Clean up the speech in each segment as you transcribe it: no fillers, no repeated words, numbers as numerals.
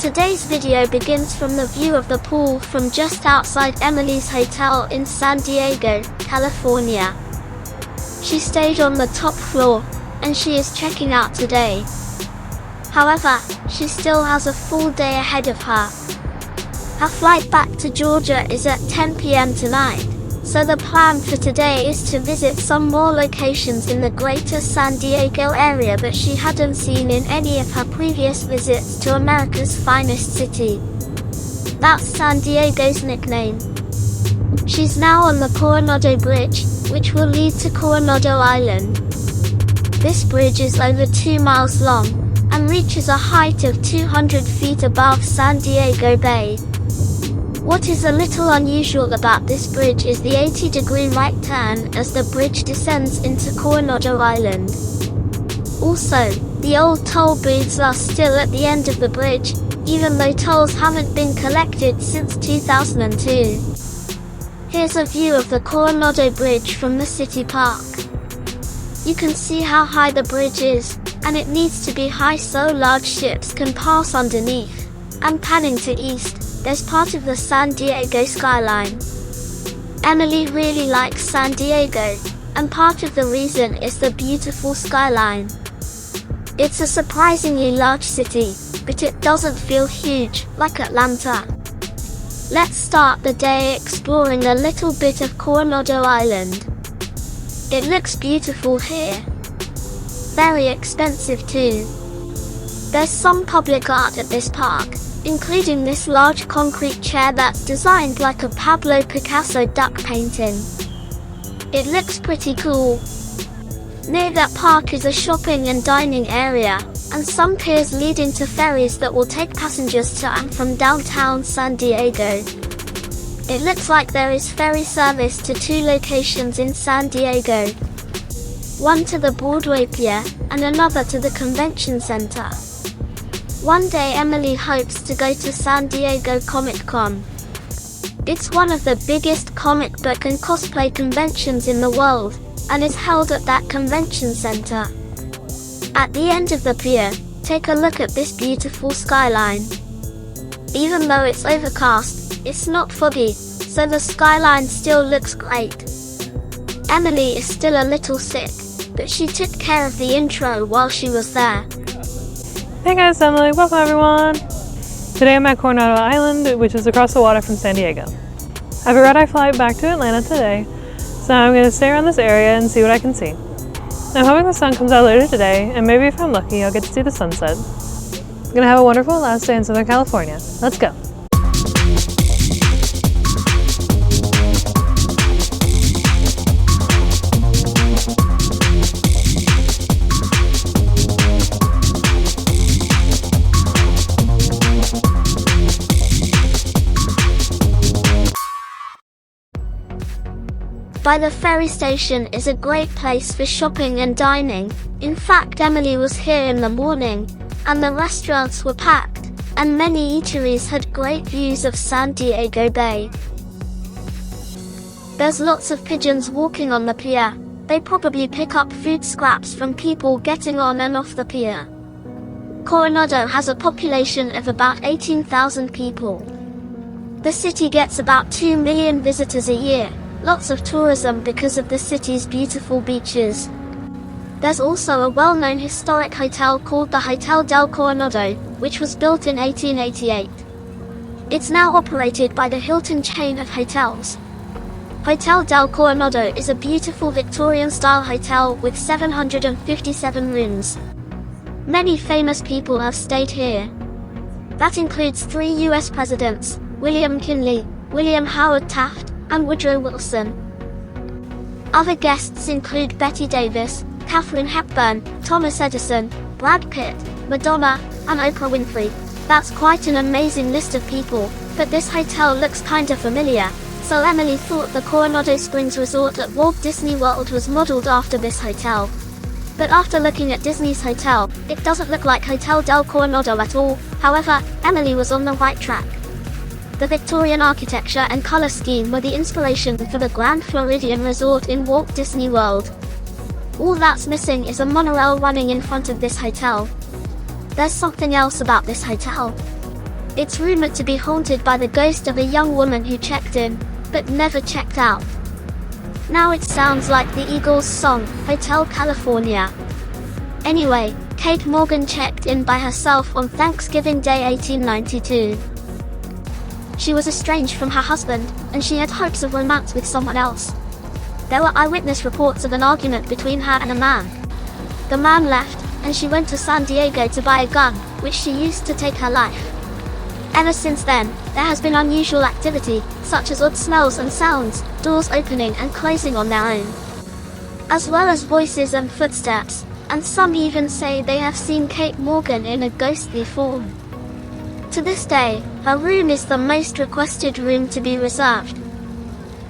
Today's video begins from the view of the pool from just outside Emily's hotel in San Diego, California. She stayed on the top floor, and she is checking out today. However, she still has a full day ahead of her. Her flight back to Georgia is at 10 p.m. tonight, so the plan for today is to visit some more locations in the greater San Diego area that she hadn't seen in any of her previous visits to America's finest city. That's San Diego's nickname. She's now on the Coronado Bridge, which will lead to Coronado Island. This bridge is over 2 miles long, and reaches a height of 200 feet above San Diego Bay. What is a little unusual about this bridge is the 80-degree right turn as the bridge descends into Coronado Island. Also, the old toll booths are still at the end of the bridge, even though tolls haven't been collected since 2002. Here's a view of the Coronado Bridge from the city park. You can see how high the bridge is, and it needs to be high so large ships can pass underneath. And panning to east, there's part of the San Diego skyline. Emily really likes San Diego, and part of the reason is the beautiful skyline. It's a surprisingly large city, but it doesn't feel huge, like Atlanta. Let's start the day exploring a little bit of Coronado Island. It looks beautiful here. Very expensive too. There's some public art at this park, including this large concrete chair that's designed like a Pablo Picasso duck painting. It looks pretty cool. Near that park is a shopping and dining area, and some piers leading to ferries that will take passengers to and from downtown San Diego. It looks like there is ferry service to 2 locations in San Diego. One to the Broadway Pier, and another to the Convention Center. One day Emily hopes to go to San Diego Comic-Con. It's one of the biggest comic book and cosplay conventions in the world, and is held at that convention center. At the end of the pier, take a look at this beautiful skyline. Even though it's overcast, it's not foggy, so the skyline still looks great. Emily is still a little sick, but she took care of the intro while she was there. Hey guys, Emily. Welcome everyone. Today I'm at Coronado Island, which is across the water from San Diego. I have a red-eye flight back to Atlanta today, so I'm going to stay around this area and see what I can see. I'm hoping the sun comes out later today, and maybe if I'm lucky, I'll get to see the sunset. I'm going to have a wonderful last day in Southern California. Let's go. By the ferry station is a great place for shopping and dining. In fact, Emily was here in the morning, and the restaurants were packed, and many eateries had great views of San Diego Bay. There's lots of pigeons walking on the pier. They probably pick up food scraps from people getting on and off the pier. Coronado has a population of about 18,000 people. The city gets about 2 million visitors a year. Lots of tourism because of the city's beautiful beaches. There's also a well-known historic hotel called the Hotel del Coronado, which was built in 1888. It's now operated by the Hilton chain of hotels. Hotel del Coronado is a beautiful Victorian-style hotel with 757 rooms. Many famous people have stayed here. That includes 3 US presidents, William McKinley, William Howard Taft, and Woodrow Wilson. Other guests include Betty Davis, Katharine Hepburn, Thomas Edison, Brad Pitt, Madonna, and Oprah Winfrey. That's quite an amazing list of people, but this hotel looks kinda familiar, so Emily thought the Coronado Springs Resort at Walt Disney World was modeled after this hotel. But after looking at Disney's hotel, it doesn't look like Hotel del Coronado at all. However, Emily was on the right track. The Victorian architecture and color scheme were the inspiration for the Grand Floridian Resort in Walt Disney World. All that's missing is a monorail running in front of this hotel. There's something else about this hotel. It's rumored to be haunted by the ghost of a young woman who checked in, but never checked out. Now it sounds like the Eagles' song, Hotel California. Anyway, Kate Morgan checked in by herself on Thanksgiving Day 1892. She was estranged from her husband, and she had hopes of romance with someone else. There were eyewitness reports of an argument between her and a man. The man left, and she went to San Diego to buy a gun, which she used to take her life. Ever since then, there has been unusual activity, such as odd smells and sounds, doors opening and closing on their own, as well as voices and footsteps, and some even say they have seen Kate Morgan in a ghostly form. To this day, her room is the most requested room to be reserved.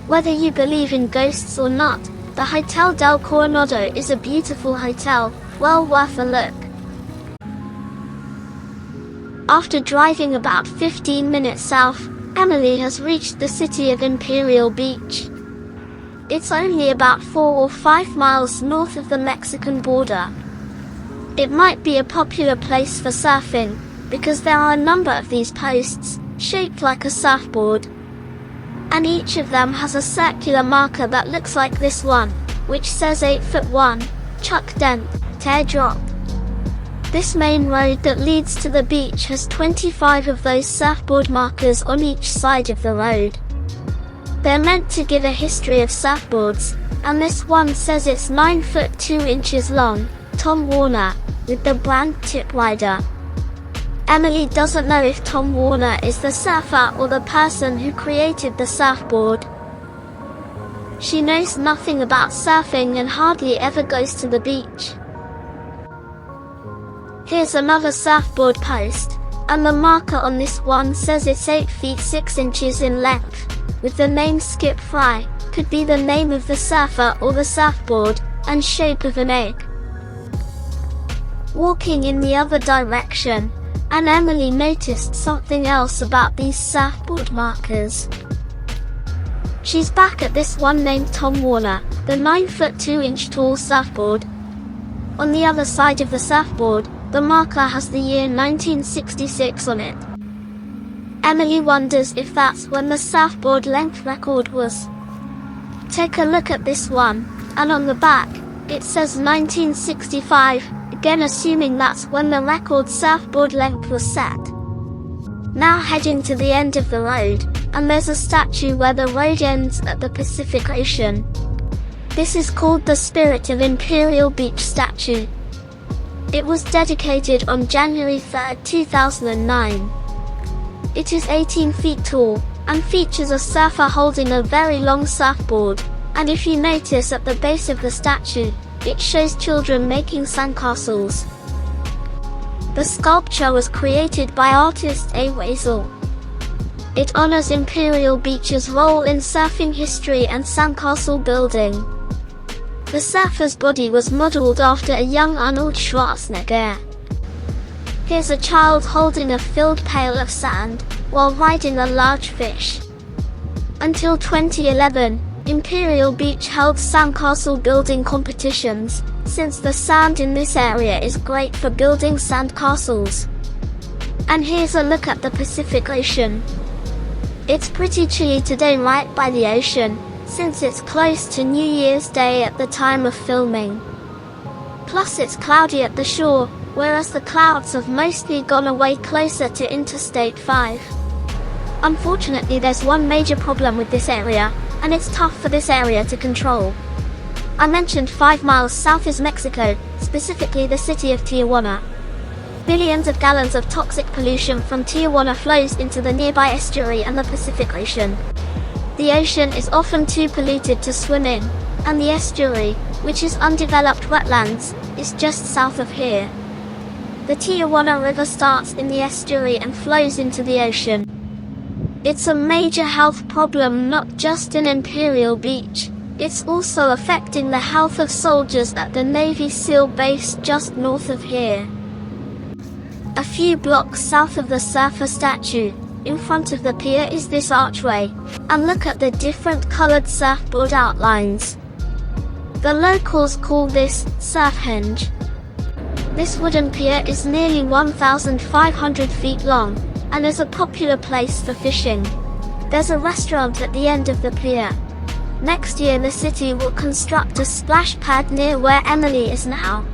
Whether you believe in ghosts or not, the Hotel del Coronado is a beautiful hotel, well worth a look. After driving about 15 minutes south, Emily has reached the city of Imperial Beach. It's only about 4 or 5 miles north of the Mexican border. It might be a popular place for surfing, because there are a number of these posts, shaped like a surfboard. And each of them has a circular marker that looks like this one, which says 8'1", chuck dent, teardrop. This main road that leads to the beach has 25 of those surfboard markers on each side of the road. They're meant to give a history of surfboards, and this one says it's 9 foot 2 inches long, Tom Warner, with the brand tip rider. Emily doesn't know if Tom Warner is the surfer or the person who created the surfboard. She knows nothing about surfing and hardly ever goes to the beach. Here's another surfboard post, and the marker on this one says it's 8 feet 6 inches in length, with the name Skip Fry, could be the name of the surfer or the surfboard, and shape of an egg. Walking in the other direction, and Emily noticed something else about these surfboard markers. She's back at this one named Tom Warner, the 9 foot 2 inch tall surfboard. On the other side of the surfboard, the marker has the year 1966 on it. Emily wonders if that's when the surfboard length record was. Take a look at this one, and on the back, it says 1965, again assuming that's when the record surfboard length was set. Now heading to the end of the road, and there's a statue where the road ends at the Pacific Ocean. This is called the Spirit of Imperial Beach statue. It was dedicated on January 3, 2009. It is 18 feet tall, and features a surfer holding a very long surfboard, and if you notice at the base of the statue, it shows children making sandcastles. The sculpture was created by artist A. Wazel. It honors Imperial Beach's role in surfing history and sandcastle building. The surfer's body was modeled after a young Arnold Schwarzenegger. Here's a child holding a filled pail of sand, while riding a large fish. Until 2011, Imperial Beach held sandcastle building competitions, since the sand in this area is great for building sandcastles. And here's a look at the Pacific Ocean. It's pretty chilly today right by the ocean, since it's close to New Year's Day at the time of filming. Plus it's cloudy at the shore, whereas the clouds have mostly gone away closer to Interstate 5. Unfortunately, there's one major problem with this area, and it's tough for this area to control. I mentioned 5 miles south is Mexico, specifically the city of Tijuana. Billions of gallons of toxic pollution from Tijuana flows into the nearby estuary and the Pacific Ocean. The ocean is often too polluted to swim in, and the estuary, which is undeveloped wetlands, is just south of here. The Tijuana River starts in the estuary and flows into the ocean. It's a major health problem not just in Imperial Beach, it's also affecting the health of soldiers at the Navy SEAL base just north of here. A few blocks south of the surfer statue, in front of the pier is this archway, and look at the different colored surfboard outlines. The locals call this Surfhenge. This wooden pier is nearly 1,500 feet long, and is a popular place for fishing. There's a restaurant at the end of the pier. Next year the city will construct a splash pad near where Emily is now.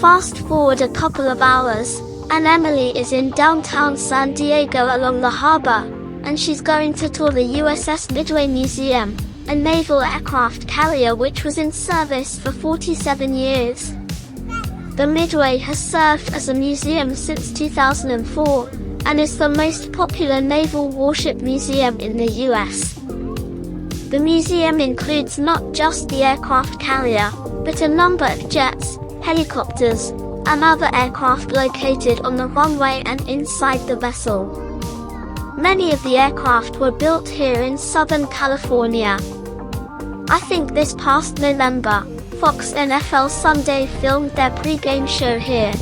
Fast forward a couple of hours, and Emily is in downtown San Diego along the harbor, and she's going to tour the USS Midway Museum, a naval aircraft carrier which was in service for 47 years. The Midway has served as a museum since 2004, and is the most popular naval warship museum in the US. The museum includes not just the aircraft carrier, but a number of jets, helicopters, and other aircraft located on the runway and inside the vessel. Many of the aircraft were built here in Southern California. I think this past November, Fox NFL Sunday filmed their pre-game show here.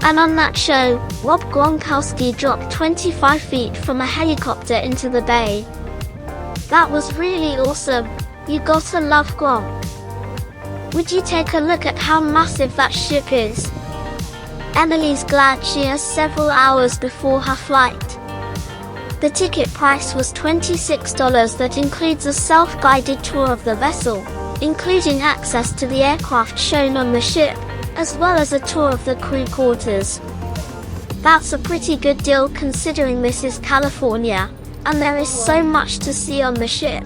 And on that show, Rob Gronkowski dropped 25 feet from a helicopter into the bay. That was really awesome. You gotta love Gronk. Would you take a look at how massive that ship is? Emily's glad she has several hours before her flight. The ticket price was $26. That includes a self-guided tour of the vessel, including access to the aircraft shown on the ship, as well as a tour of the crew quarters. That's a pretty good deal considering this is California, and there is so much to see on the ship.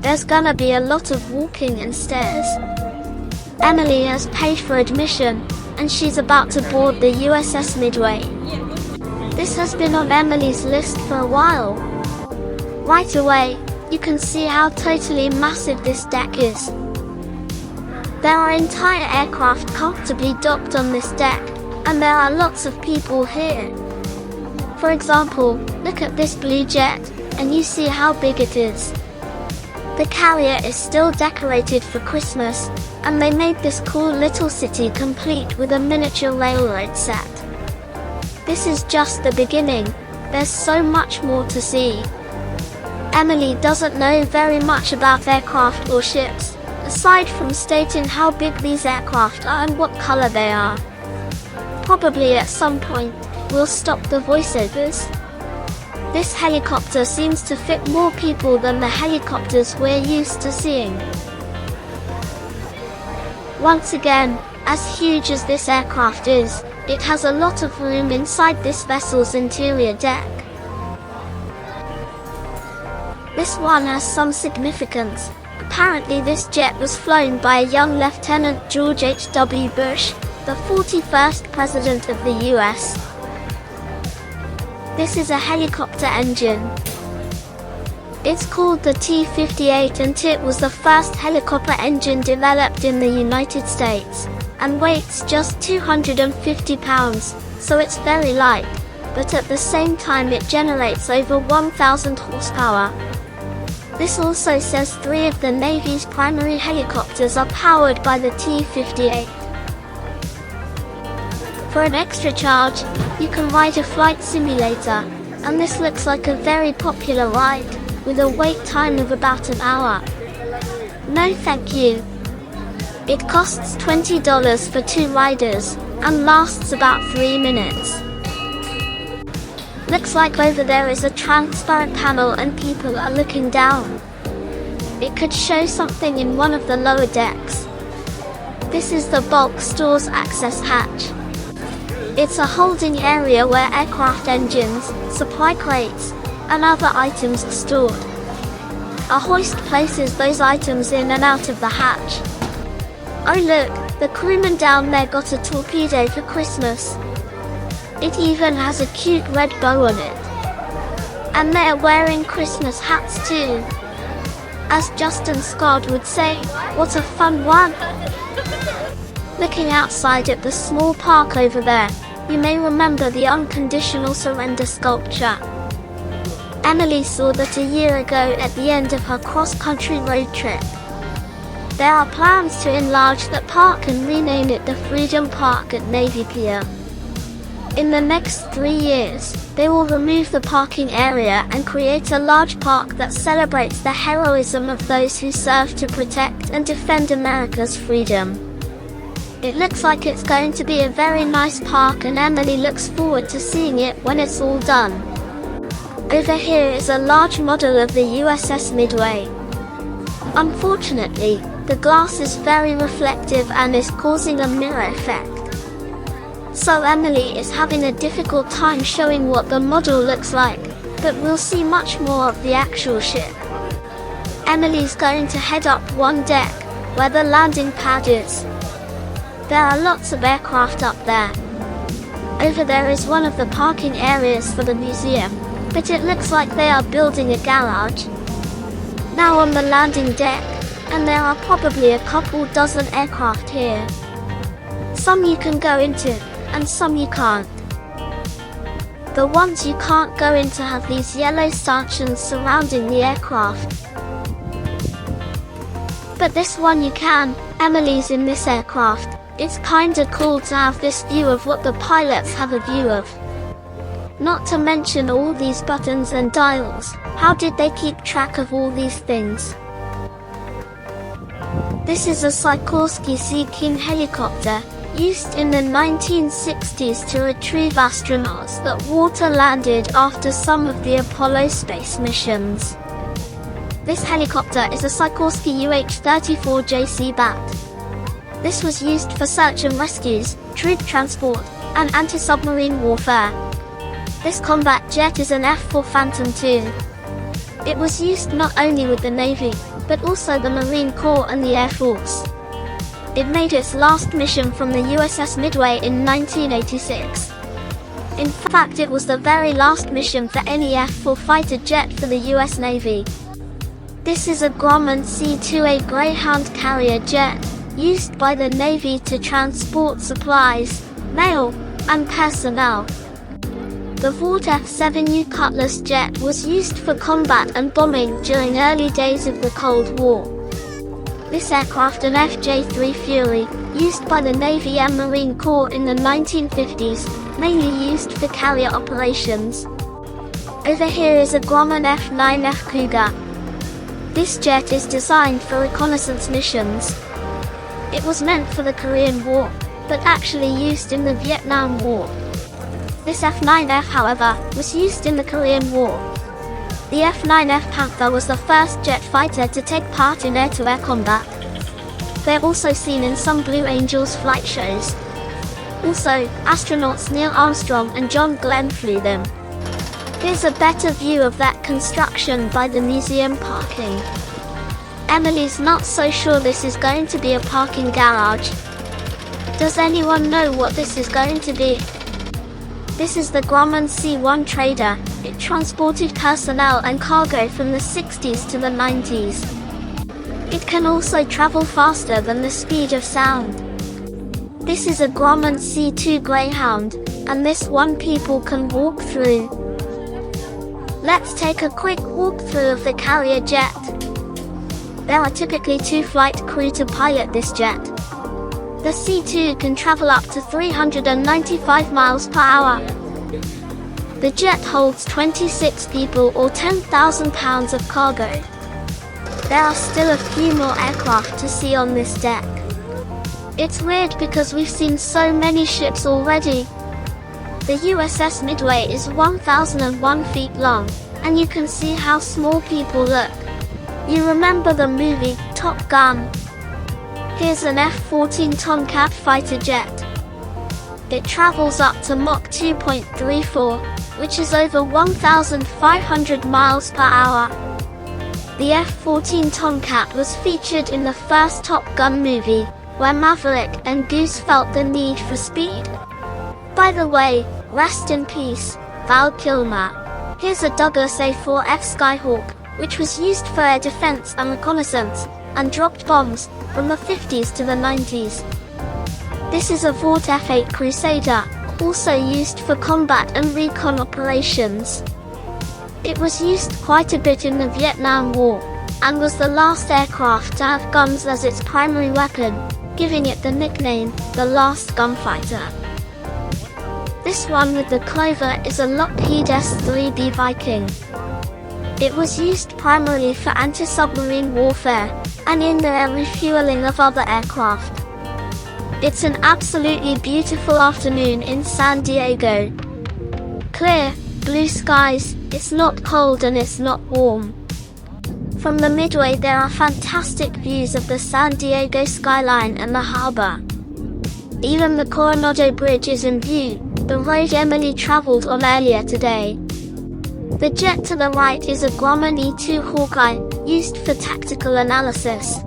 There's gonna be a lot of walking and stairs. Emily has paid for admission, and she's about to board the USS Midway. This has been on Emily's list for a while. Right away, you can see how totally massive this deck is. There are entire aircraft comfortably docked on this deck, and there are lots of people here. For example, look at this blue jet, and you see how big it is. The carrier is still decorated for Christmas, and they made this cool little city complete with a miniature railroad set. This is just the beginning. There's so much more to see. Emily doesn't know very much about aircraft or ships, aside from stating how big these aircraft are and what color they are. Probably at some point, we'll stop the voiceovers. This helicopter seems to fit more people than the helicopters we're used to seeing. Once again, as huge as this aircraft is, it has a lot of room inside this vessel's interior deck. This one has some significance. Apparently this jet was flown by a young Lieutenant George H.W. Bush, the 41st President of the US. This is a helicopter engine. It's called the T-58 and it was the first helicopter engine developed in the United States, and weighs just 250 pounds, so it's very light, but at the same time it generates over 1,000 horsepower. This also says 3 of the Navy's primary helicopters are powered by the T-58. For an extra charge, you can ride a flight simulator, and this looks like a very popular ride, with a wait time of about an hour. No thank you. It costs $20 for 2 riders, and lasts about 3 minutes. Looks like over there is a transparent panel and people are looking down. It could show something in one of the lower decks. This is the bulk stores access hatch. It's a holding area where aircraft engines, supply crates, and other items are stored. A hoist places those items in and out of the hatch. Oh look, the crewman down there got a torpedo for Christmas. It even has a cute red bow on it. And they're wearing Christmas hats too. As Justin Scott would say, what a fun one! Looking outside at the small park over there, you may remember the unconditional surrender sculpture. Emily saw that a year ago at the end of her cross-country road trip. There are plans to enlarge that park and rename it the Freedom Park at Navy Pier. In the next 3 years, they will remove the parking area and create a large park that celebrates the heroism of those who served to protect and defend America's freedom. It looks like it's going to be a very nice park, and Emily looks forward to seeing it when it's all done. Over here is a large model of the USS Midway. Unfortunately, the glass is very reflective and is causing a mirror effect. So Emily is having a difficult time showing what the model looks like, but we'll see much more of the actual ship. Emily's going to head up one deck, where the landing pad is. There are lots of aircraft up there. Over there is one of the parking areas for the museum, but it looks like they are building a garage. Now on the landing deck, and there are probably a couple dozen aircraft here. Some you can go into, and some you can't. The ones you can't go into have these yellow stanchions surrounding the aircraft. But this one you can. Emily's in this aircraft. It's kinda cool to have this view of what the pilots have a view of. Not to mention all these buttons and dials. How did they keep track of all these things? This is a Sikorsky Sea King helicopter, used in the 1960s to retrieve astronauts that water landed after some of the Apollo space missions. This helicopter is a Sikorsky UH-34JC Bat. This was used for search and rescues, troop transport, and anti-submarine warfare. This combat jet is an F-4 Phantom II. It was used not only with the Navy, but also the Marine Corps and the Air Force. It made its last mission from the USS Midway in 1986. In fact, it was the very last mission for any F-4 fighter jet for the US Navy. This is a Grumman C-2A Greyhound carrier jet, used by the Navy to transport supplies, mail, and personnel. The Vought F-7U Cutlass jet was used for combat and bombing during early days of the Cold War. This aircraft, an FJ-3 Fury, used by the Navy and Marine Corps in the 1950s, mainly used for carrier operations. Over here is a Grumman F-9F Cougar. This jet is designed for reconnaissance missions. It was meant for the Korean War, but actually used in the Vietnam War. This F-9F, however, was used in the Korean War. The F-9F Panther was the first jet fighter to take part in air-to-air combat. They're also seen in some Blue Angels flight shows. Also, astronauts Neil Armstrong and John Glenn flew them. Here's a better view of that construction by the museum parking. Emily's not so sure this is going to be a parking garage. Does anyone know what this is going to be? This is the Grumman C-1 Trader. It transported personnel and cargo from the 60s to the 90s. It can also travel faster than the speed of sound. This is a Grumman C-2 Greyhound, and this one people can walk through. Let's take a quick walkthrough of the carrier jet. There are typically 2 flight crew to pilot this jet. The C-2 can travel up to 395 miles per hour. The jet holds 26 people or 10,000 pounds of cargo. There are still a few more aircraft to see on this deck. It's weird because we've seen so many ships already. The USS Midway is 1,001 feet long, and you can see how small people look. You remember the movie, Top Gun? Here's an F-14 Tomcat fighter jet. It travels up to Mach 2.34, which is over 1,500 miles per hour. The F-14 Tomcat was featured in the first Top Gun movie, where Maverick and Goose felt the need for speed. By the way, rest in peace, Val Kilmer. Here's a Douglas A-4F Skyhawk, which was used for air defense and reconnaissance, and dropped bombs, from the 50s to the 90s. This is a Vought F-8 Crusader, also used for combat and recon operations. It was used quite a bit in the Vietnam War, and was the last aircraft to have guns as its primary weapon, giving it the nickname, the Last Gunfighter. This one with the clover is a Lockheed S-3B Viking. It was used primarily for anti-submarine warfare, and in the refueling of other aircraft. It's an absolutely beautiful afternoon in San Diego. Clear, blue skies, it's not cold and it's not warm. From the Midway there are fantastic views of the San Diego skyline and the harbor. Even the Coronado Bridge is in view, the road Emily traveled on earlier today. The jet to the right is a Grumman E-2 Hawkeye, used for tactical analysis.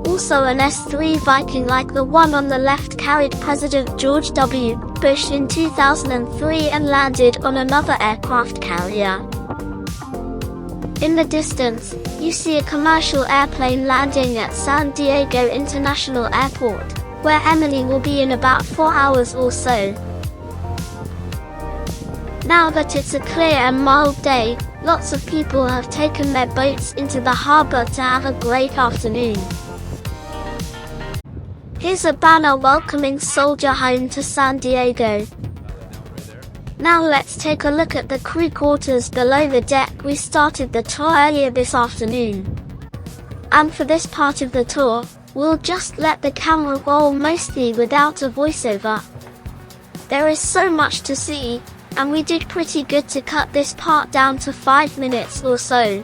Also an S-3 Viking like the one on the left carried President George W. Bush in 2003 and landed on another aircraft carrier. In the distance, you see a commercial airplane landing at San Diego International Airport, where Emily will be in about 4 hours or so. Now that it's a clear and mild day, lots of people have taken their boats into the harbor to have a great afternoon. Here's a banner welcoming Soldier home to San Diego. Now let's take a look at the crew quarters below the deck. We started the tour earlier this afternoon. And for this part of the tour, we'll just let the camera roll mostly without a voiceover. There is so much to see, and we did pretty good to cut this part down to 5 minutes or so.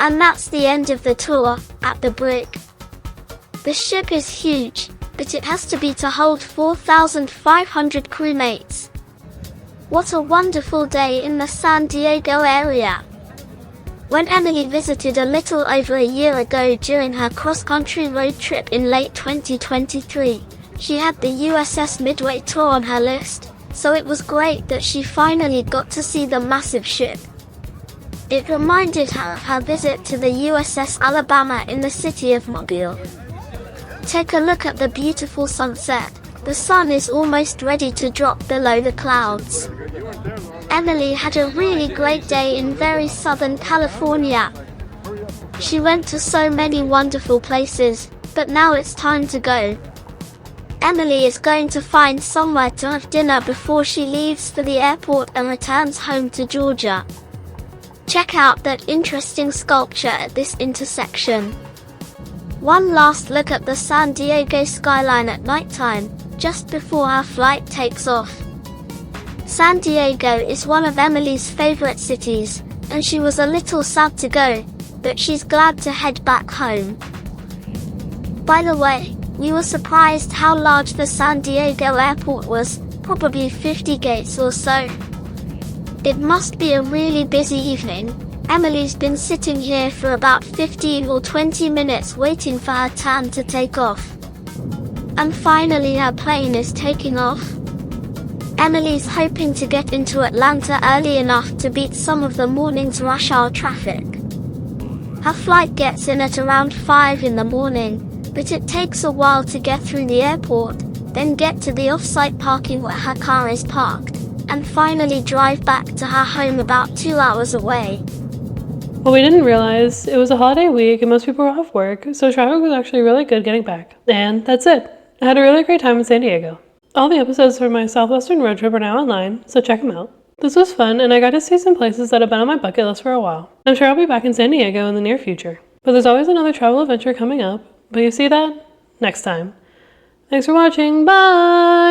And that's the end of the tour at the brig. The ship is huge, but it has to hold 4,500 crewmates. What a wonderful day in the San Diego area. When Emily visited a little over a year ago during her cross-country road trip in late 2023, she had the USS Midway tour on her list, so it was great that she finally got to see the massive ship. It reminded her of her visit to the USS Alabama in the city of Mobile. Take a look at the beautiful sunset. The sun is almost ready to drop below the clouds. Emily had a really great day in very southern California. She went to so many wonderful places, but now it's time to go. Emily is going to find somewhere to have dinner before she leaves for the airport and returns home to Georgia. Check out that interesting sculpture at this intersection. One last look at the San Diego skyline at nighttime, just before our flight takes off. San Diego is one of Emily's favorite cities, and she was a little sad to go, but she's glad to head back home. By the way, we were surprised how large the San Diego airport was, probably 50 gates or so. It must be a really busy evening. Emily's been sitting here for about 15 or 20 minutes waiting for her turn to take off. And finally her plane is taking off. Emily's hoping to get into Atlanta early enough to beat some of the morning's rush hour traffic. Her flight gets in at around 5 in the morning, but it takes a while to get through the airport, then get to the off-site parking where her car is parked, and finally drive back to her home about 2 hours away. Well, we didn't realize it was a holiday week and most people were off work, so traffic was actually really good getting back. And that's it. I had a really great time in San Diego. All the episodes from my Southwestern road trip are now online, so check them out. This was fun, and I got to see some places that have been on my bucket list for a while. I'm sure I'll be back in San Diego in the near future. But there's always another travel adventure coming up, but you see that next time. Thanks for watching, bye!